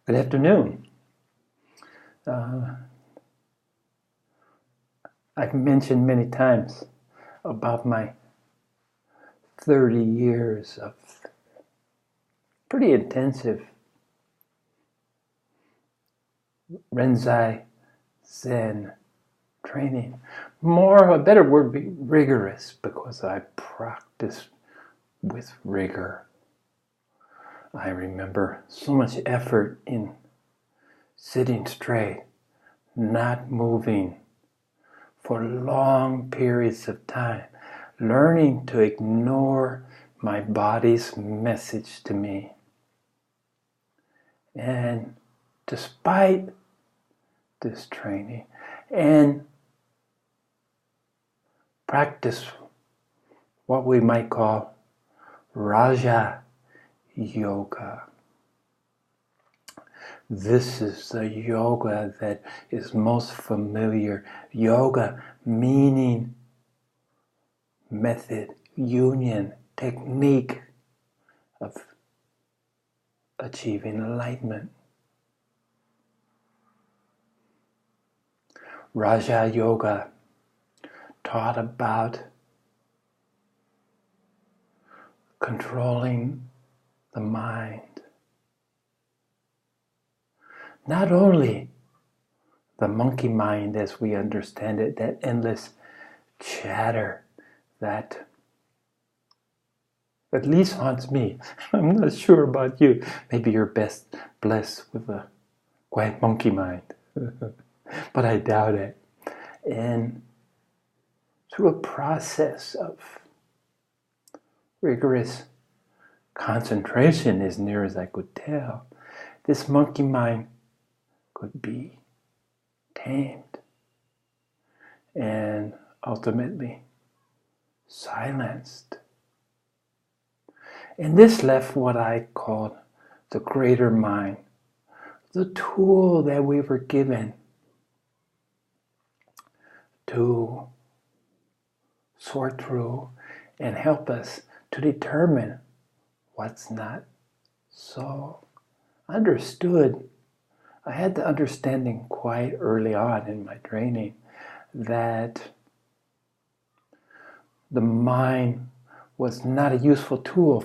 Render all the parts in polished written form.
Good afternoon. I've mentioned many times about my 30 years of pretty intensive Rinzai Zen training. A better word would be rigorous, because I practice with rigor. I remember so much effort in sitting straight, not moving for long periods of time, learning to ignore my body's message to me. And despite this training and practice what we might call Raja Yoga. This is the yoga that is most familiar. Yoga meaning method, union, technique of achieving enlightenment. Raja Yoga taught about controlling the mind. Not only the monkey mind as we understand it, that endless chatter that at least haunts me. I'm not sure about you. Maybe you're best blessed with a quiet monkey mind. But I doubt it. And through a process of rigorous concentration, as near as I could tell, this monkey mind could be tamed and ultimately silenced. And this left what I called the greater mind, the tool that we were given to sort through and help us to determine what's not so. I had the understanding quite early on in my training that the mind was not a useful tool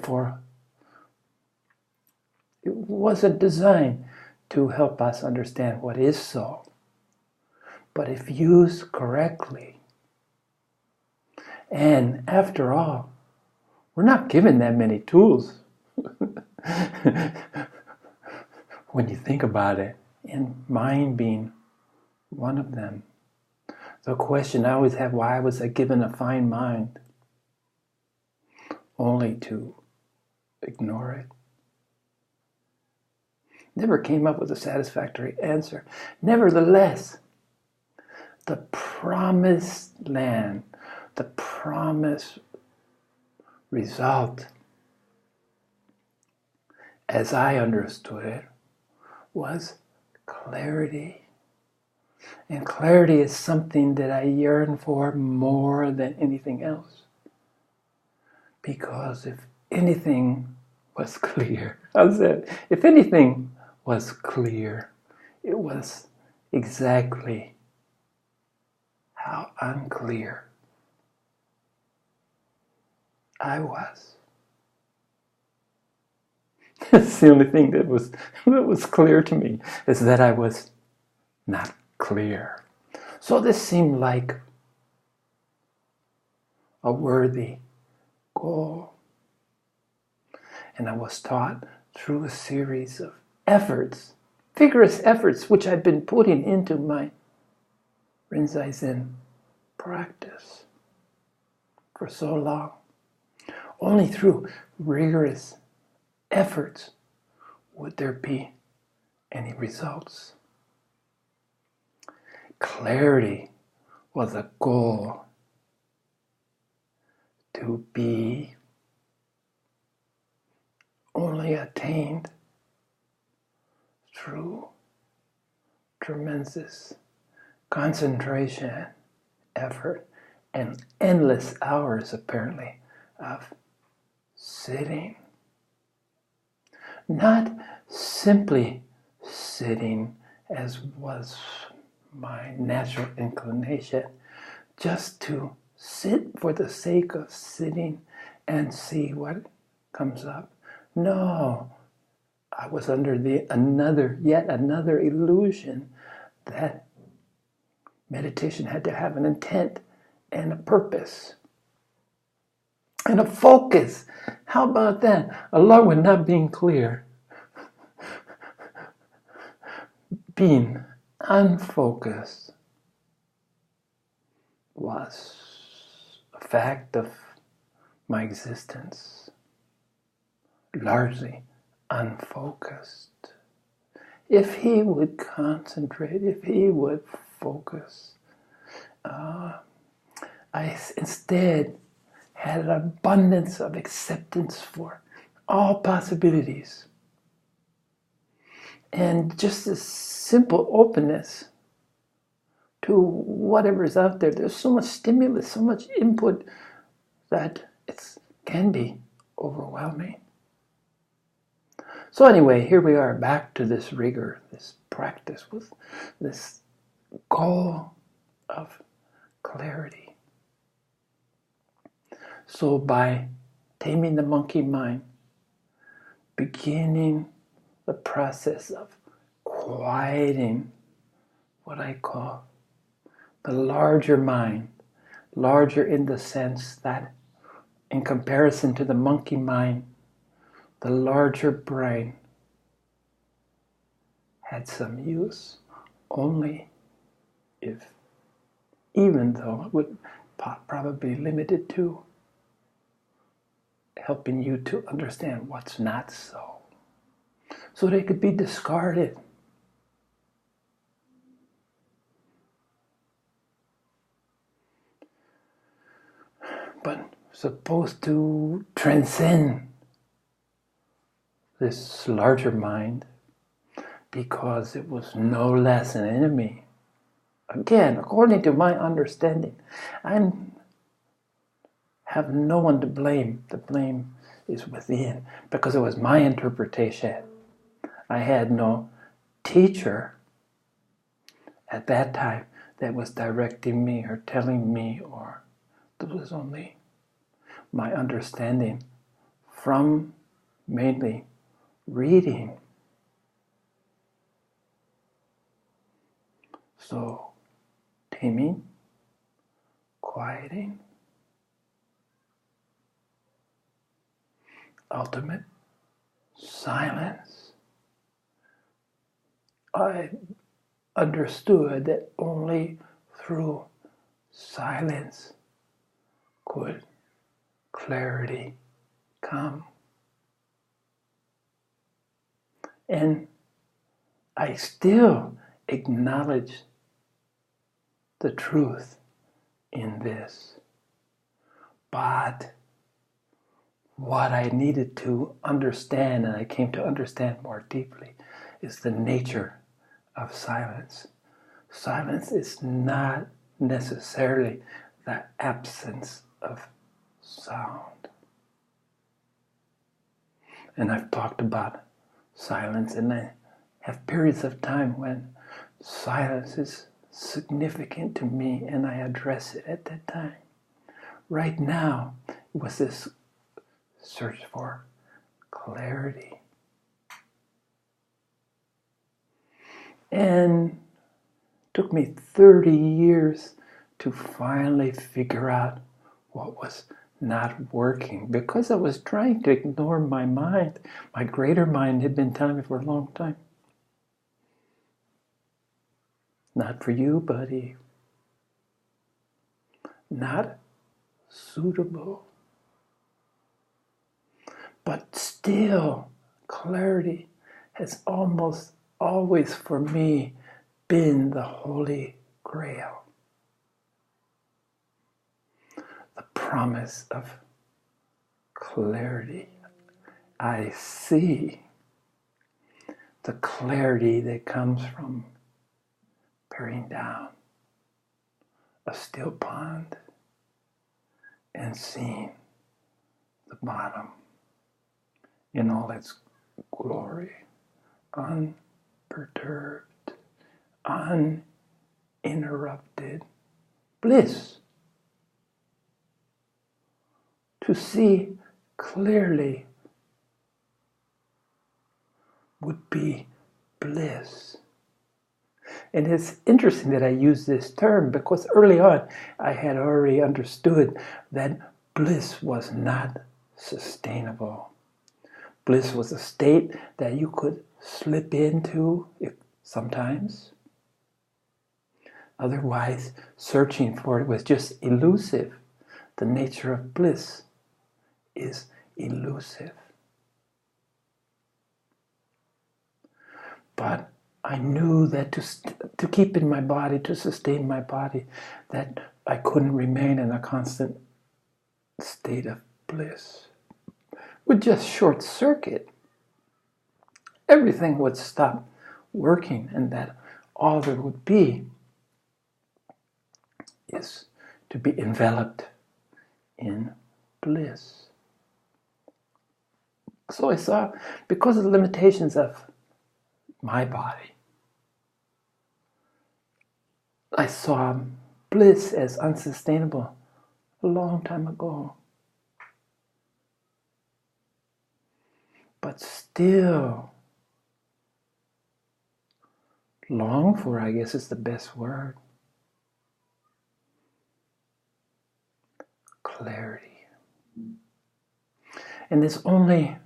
it wasn't designed to help us understand what is so. But if used correctly, and after all, we're not given that many tools when you think about it, and mind being one of them. The question I always have, why was I given a fine mind only to ignore it? Never came up with a satisfactory answer. Nevertheless, the promised land, the promised result, as I understood it, was clarity. And clarity is something that I yearn for more than anything else. Because if anything was clear, if anything was clear, it was exactly how unclear I was. It's the only thing that was clear to me, is that I was not clear. So this seemed like a worthy goal. And I was taught through a series of efforts, vigorous efforts, which I've been putting into my Rinzai Zen practice for so long. Only through rigorous efforts would there be any results. Clarity was a goal to be only attained through tremendous concentration, effort, and endless hours, apparently, of sitting. Not simply sitting as was my natural inclination, just to sit for the sake of sitting and see what comes up. No, I was under yet another illusion that meditation had to have an intent and a purpose and a focus. How about that? Along with not being clear, being unfocused was a fact of my existence, largely unfocused. If he would concentrate, if he would focus, I instead had an abundance of acceptance for all possibilities. And just a simple openness to whatever's out there. There's so much stimulus, so much input that it can be overwhelming. So anyway, here we are back to this rigor, this practice with this goal of clarity. So by taming the monkey mind, beginning the process of quieting what I call the larger mind, larger in the sense that in comparison to the monkey mind, the larger brain had some use only if, even though it would probably limited to helping you to understand what's not so. So they could be discarded. But supposed to transcend this larger mind because it was no less an enemy. Again, according to my understanding, I have no one to blame. The blame is within because it was my interpretation. I had no teacher at that time that was directing me or telling me, or it was only my understanding from mainly reading. So, taming, quieting, ultimate silence. I understood that only through silence could clarity come. And I still acknowledge the truth in this. But what I needed to understand, and I came to understand more deeply, is the nature of silence. Silence is not necessarily the absence of sound. And I've talked about silence, and I have periods of time when silence is significant to me and I address it at that time. Right now, it was this search for clarity. And it took me 30 years to finally figure out what was not working because I was trying to ignore my mind. My greater mind had been telling me for a long time, not for you, buddy. Not suitable. But still, clarity has almost always for me been the Holy Grail. The promise of clarity. I see the clarity that comes from bearing down a still pond and seeing the bottom in all its glory, unbounded. unperturbed, uninterrupted bliss. To see clearly would be bliss. And it's interesting that I use this term because early on I had already understood that bliss was not sustainable. Bliss was a state that you could slip into sometimes. Otherwise, searching for it was just elusive. The nature of bliss is elusive. But I knew that to keep in my body, to sustain my body, that I couldn't remain in a constant state of bliss. Would just short circuit. Everything would stop working, and that all there would be is to be enveloped in bliss. So I saw, because of the limitations of my body, I saw bliss as unsustainable a long time ago. But still, long for, I guess, is the best word. Clarity. And it's only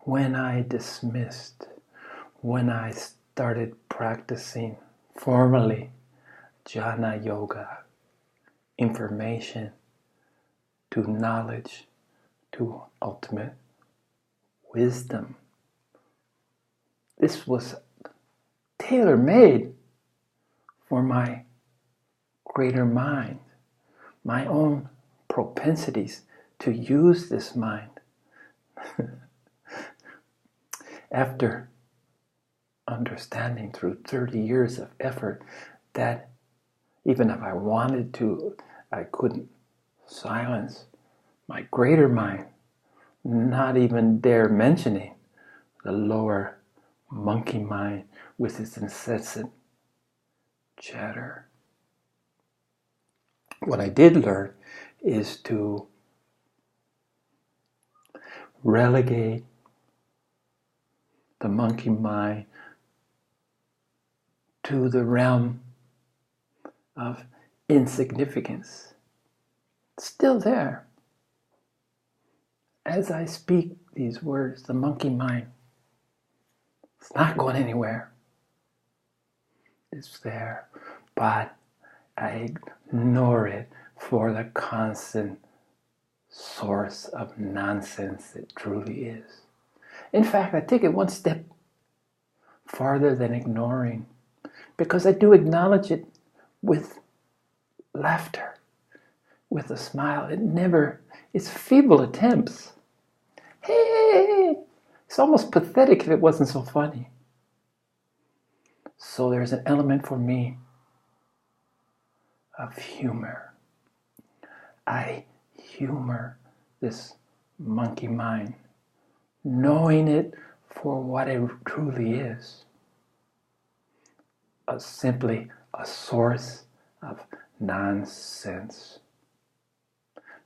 when I dismissed, when I started practicing formally jhana yoga, information to knowledge to ultimate wisdom. This was tailor-made for my greater mind, my own propensities to use this mind. After understanding through 30 years of effort that even if I wanted to, I couldn't silence my greater mind, not even dare mentioning the lower monkey mind with its incessant chatter. What I did learn is to relegate the monkey mind to the realm of insignificance. It's still there. As I speak these words, the monkey mind, it's not going anywhere. It's there, but I ignore it for the constant source of nonsense it truly is. In fact, I take it one step farther than ignoring, because I do acknowledge it with laughter, with a smile. It's feeble attempts. Hey, it's almost pathetic if it wasn't so funny. So there's an element for me of humor. I humor this monkey mind, knowing it for what it truly is. Simply a source of nonsense.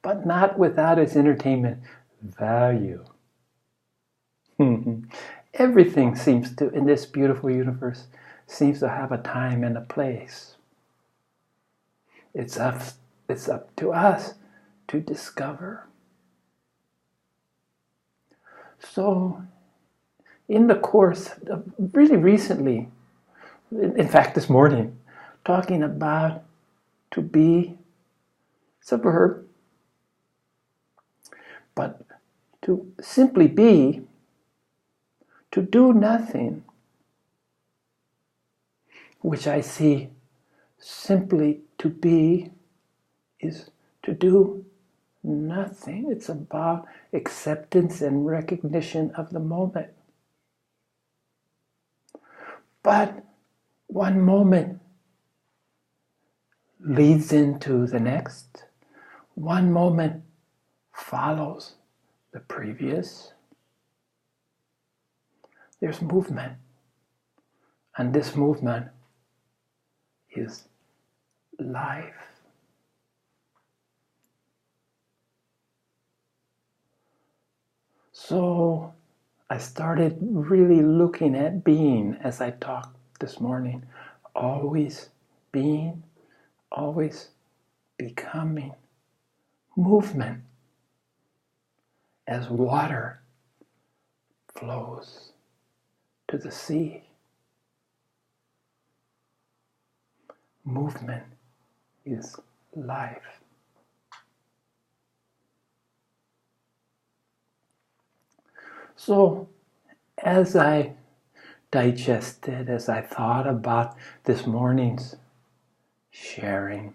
But not without its entertainment value. Everything seems to, in this beautiful universe, seems to have a time and a place. It's up to us to discover. So, in the course of really recently, in fact this morning, talking about to be, it's a verb, but to simply be, to do nothing, which I see simply to be is to do nothing. It's about acceptance and recognition of the moment. But one moment leads into the next. One moment follows the previous. There's movement And this movement is life. So I started really looking at being as I talked this morning. Always being, always becoming. Movement as water flows to the sea. Movement is life. So as I digested, as I thought about this morning's sharing,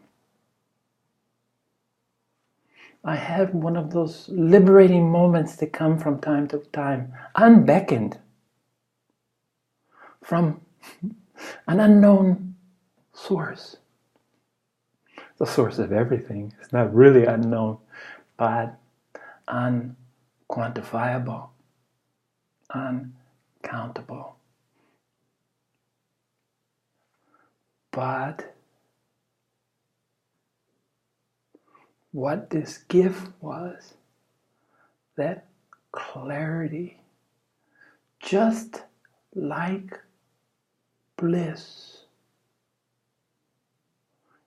I had one of those liberating moments that come from time to time, unbeckoned from an unknown source. The source of everything is not really unknown, but unquantifiable, uncountable. But what this gift was, that clarity, just like bliss,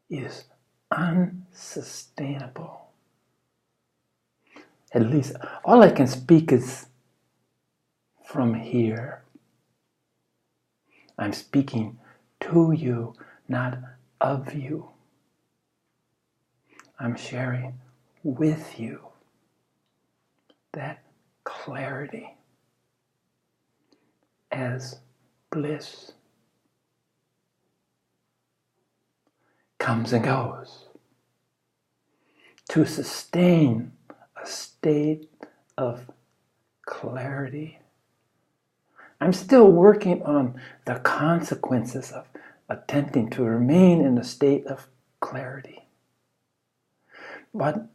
is unsustainable. At least all I can speak is from here. I'm speaking to you, not of you. I'm sharing with you that clarity as bliss comes and goes. To sustain a state of clarity, I'm still working on the consequences of attempting to remain in a state of clarity. But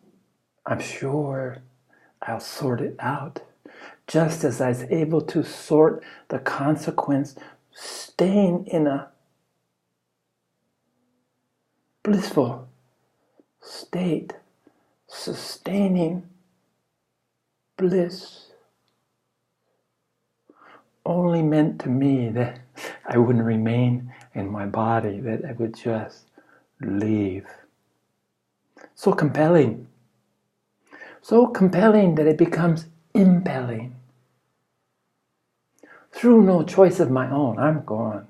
I'm sure I'll sort it out, just as I was able to sort the consequence staying in a blissful state, sustaining bliss. Only meant to me that I wouldn't remain in my body, that I would just leave. So compelling that it becomes impelling. Through no choice of my own, I'm gone.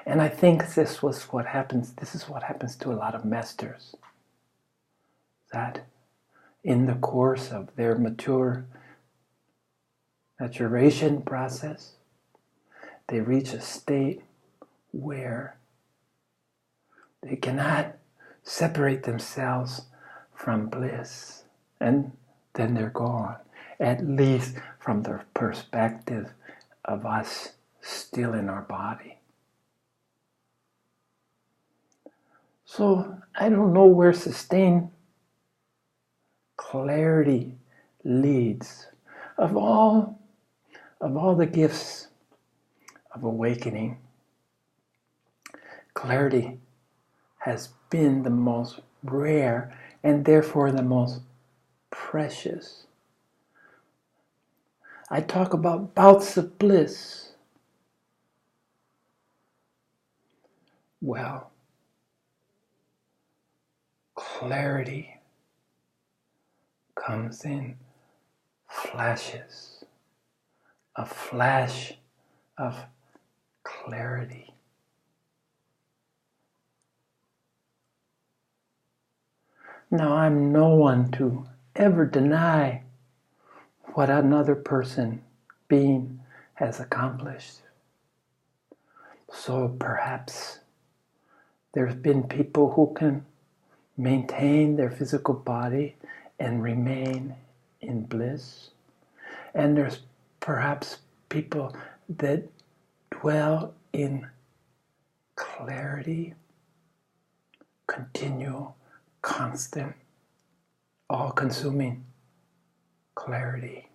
And I think this is what happens to a lot of masters. That in the course of their maturation process, they reach a state where they cannot separate themselves from bliss, and then they're gone, at least from the perspective of us still in our body. So I don't know where sustained clarity leads. Of all the gifts of awakening, clarity has been the most rare and therefore the most precious. I talk about bouts of bliss. Well, clarity comes in flashes, a flash of clarity. Now, I'm no one to ever deny what another being has accomplished. So perhaps there's been people who can maintain their physical body and remain in bliss. And there's perhaps people that dwell in clarity, continual, constant, all-consuming clarity,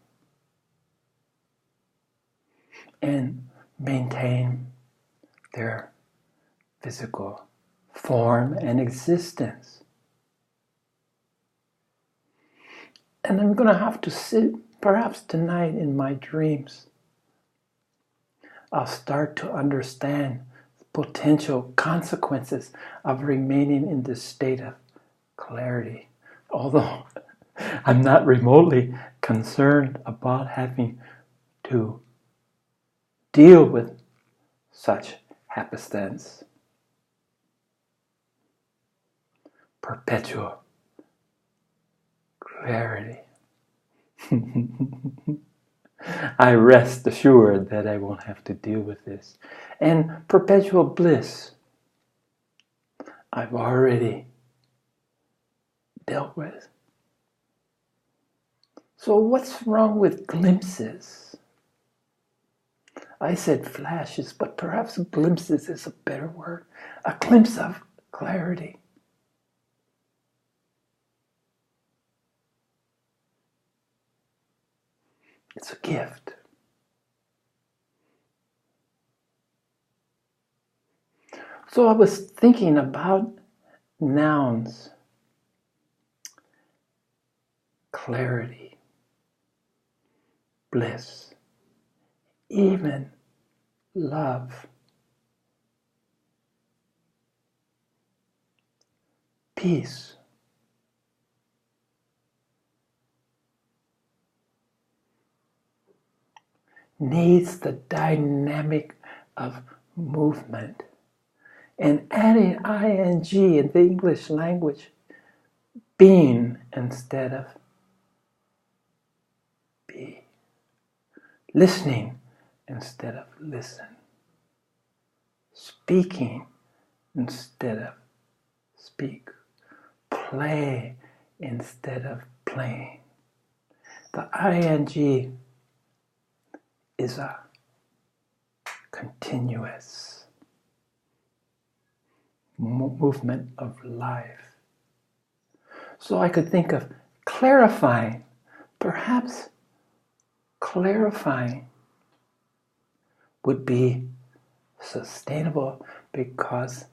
and maintain their physical form and existence. And I'm going to have to sit, perhaps tonight in my dreams, I'll start to understand the potential consequences of remaining in this state of clarity. Although I'm not remotely concerned about having to deal with such happenstance. Perpetual clarity. I rest assured that I won't have to deal with this. And perpetual bliss, I've already dealt with. So what's wrong with glimpses? I said flashes, but perhaps glimpses is a better word. A glimpse of clarity. It's a gift. So I was thinking about nouns. Clarity, bliss, even love, peace. Needs the dynamic of movement. And adding ing in the English language, being instead of be. Listening instead of listen. Speaking instead of speak. Play instead of playing. The ing is a continuous movement of life. So I could think of clarifying, perhaps clarifying would be sustainable because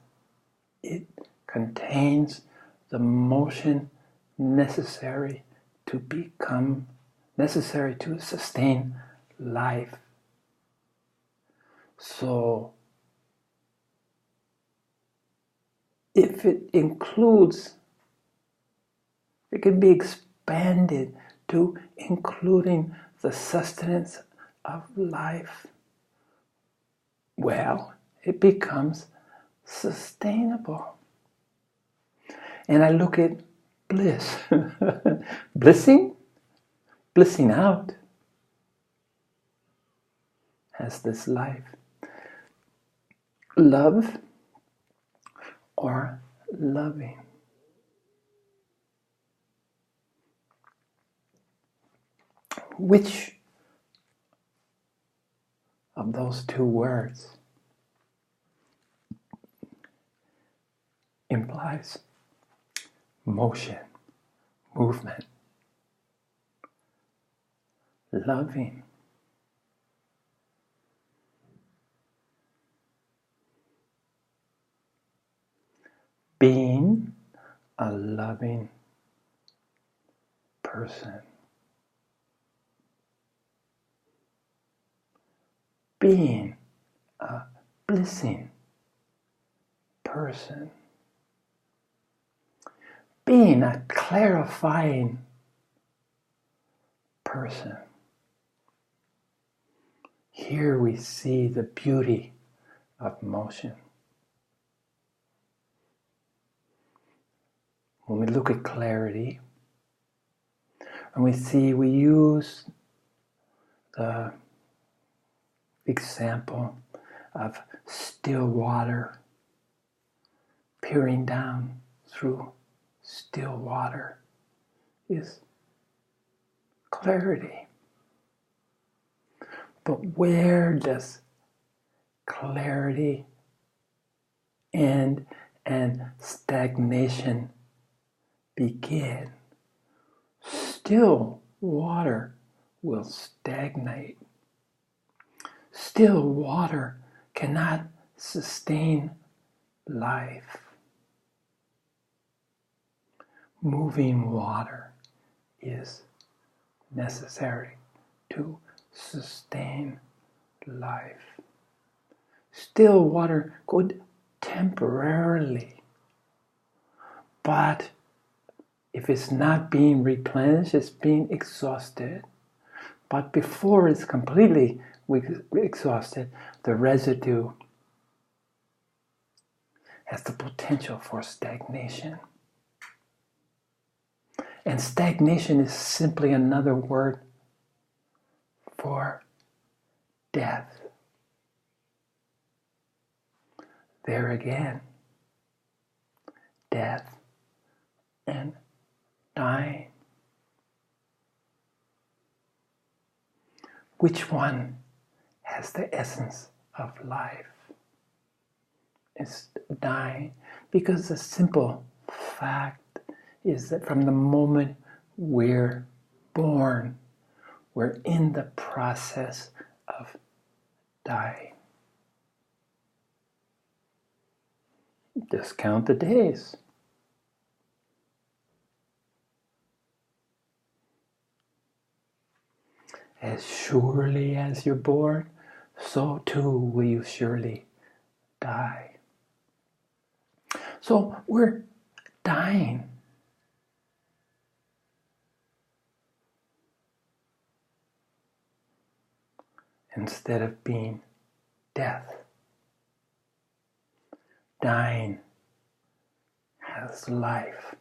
it contains the motion necessary to sustain life. So if it includes, it can be expanded to including the sustenance of life. Well, it becomes sustainable. And I look at bliss. Blissing out has this life. Love or loving. Which of those two words implies motion, movement, loving? Being a loving person. Being a blissing person. Being a clarifying person. Here we see the beauty of motion. When we look at clarity, and we use the example of still water, peering down through still water is clarity. But where does clarity end and stagnation begin? Still water will stagnate. Still water cannot sustain life. Moving water is necessary to sustain life. Still water could temporarily, but if it's not being replenished, it's being exhausted. But before it's completely exhausted, the residue has the potential for stagnation. And stagnation is simply another word for death. There again, death and dying. Which one has the essence of life? It's dying, because the simple fact is that from the moment we're born, we're in the process of dying. Just count the days. As surely as you're born, so too will you surely die. So we're dying. Instead of being death. Dying has life.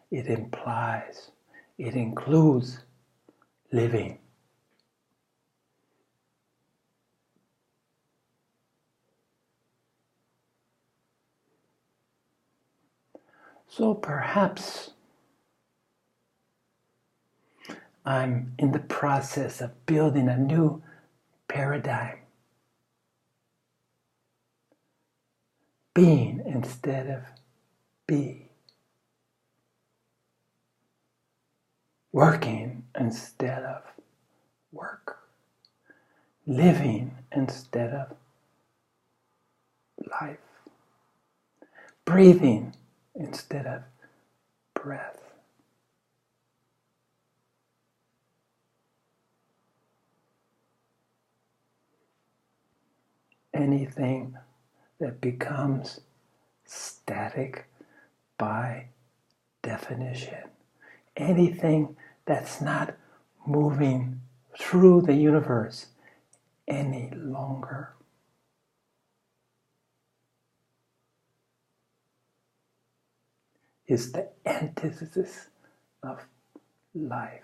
It implies, it includes living. So perhaps I'm in the process of building a new paradigm. Being instead of be. Working instead of work. Living instead of life. Breathing instead of breath. Anything that becomes static by definition, anything that's not moving through the universe any longer, is the antithesis of life.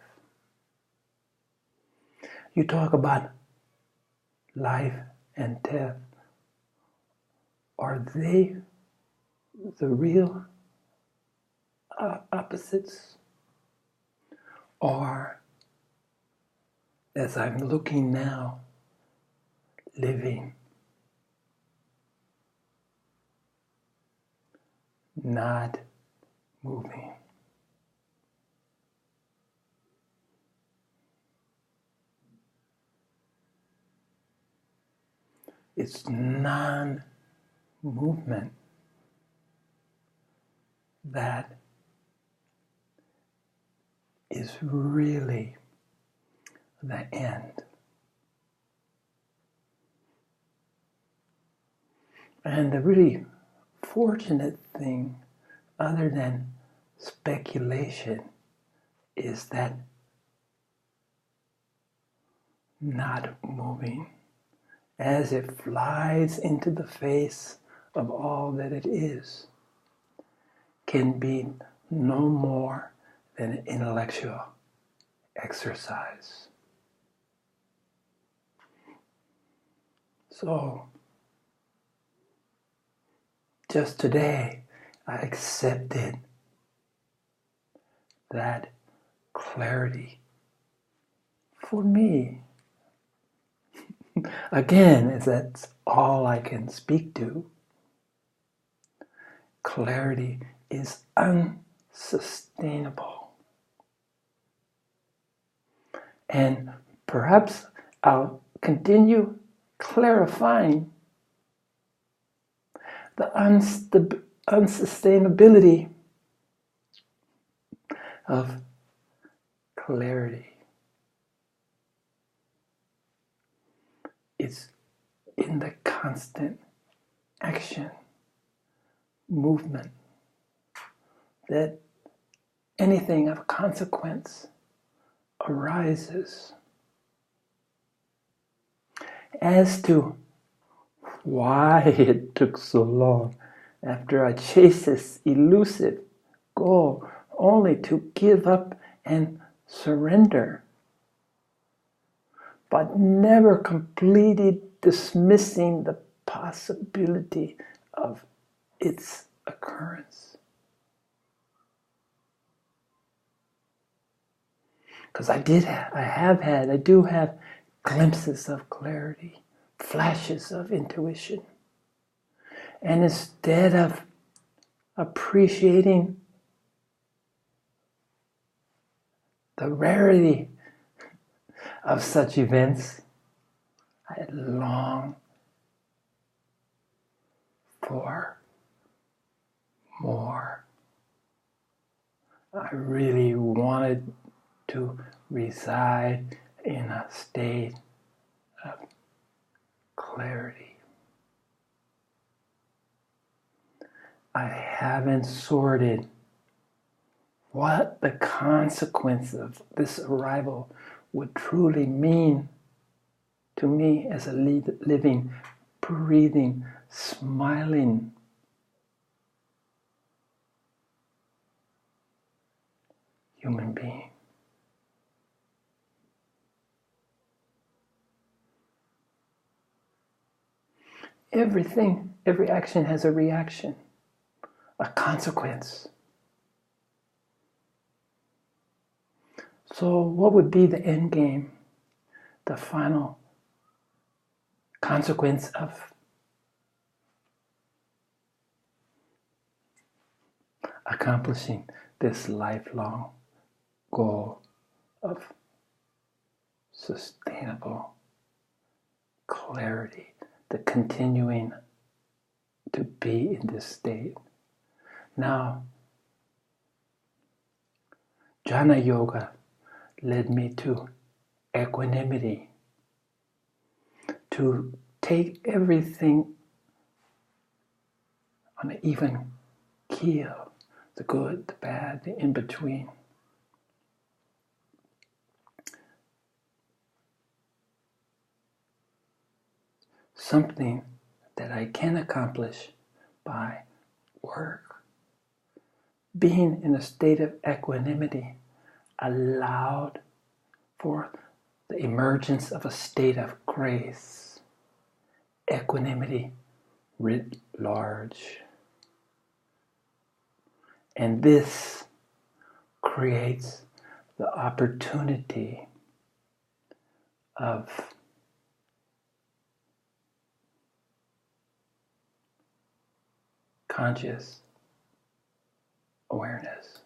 You talk about life and death. Are they the real opposites? Or, as I'm looking now, living, not moving. It's non-movement that is really the end. And the really fortunate thing, other than speculation, is that not moving, as it flies into the face of all that it is, can be no more than an intellectual exercise. So, just today, I accepted that clarity for me. Again, that's all I can speak to. Clarity is unsustainable. And perhaps I'll continue clarifying the unsustainability of clarity. It's in the constant action, movement, that anything of consequence arises. As to why it took so long after I chased this elusive goal only to give up and surrender, but never completely dismissing the possibility of its occurrence. Because I do have glimpses of clarity, flashes of intuition. And instead of appreciating the rarity of such events, I long for more. I really wanted to reside in a state of clarity. I haven't sorted what the consequence of this arrival would truly mean to me as a living, breathing, smiling human being. Every action has a reaction, a consequence. So what would be the end game, the final consequence of accomplishing this lifelong goal of sustainable clarity, the continuing to be in this state? Now, Jnana Yoga led me to equanimity, to take everything on an even keel, the good, the bad, the in-between. Something that I can accomplish by work. Being in a state of equanimity allowed for the emergence of a state of grace, equanimity writ large. And this creates the opportunity of conscious awareness.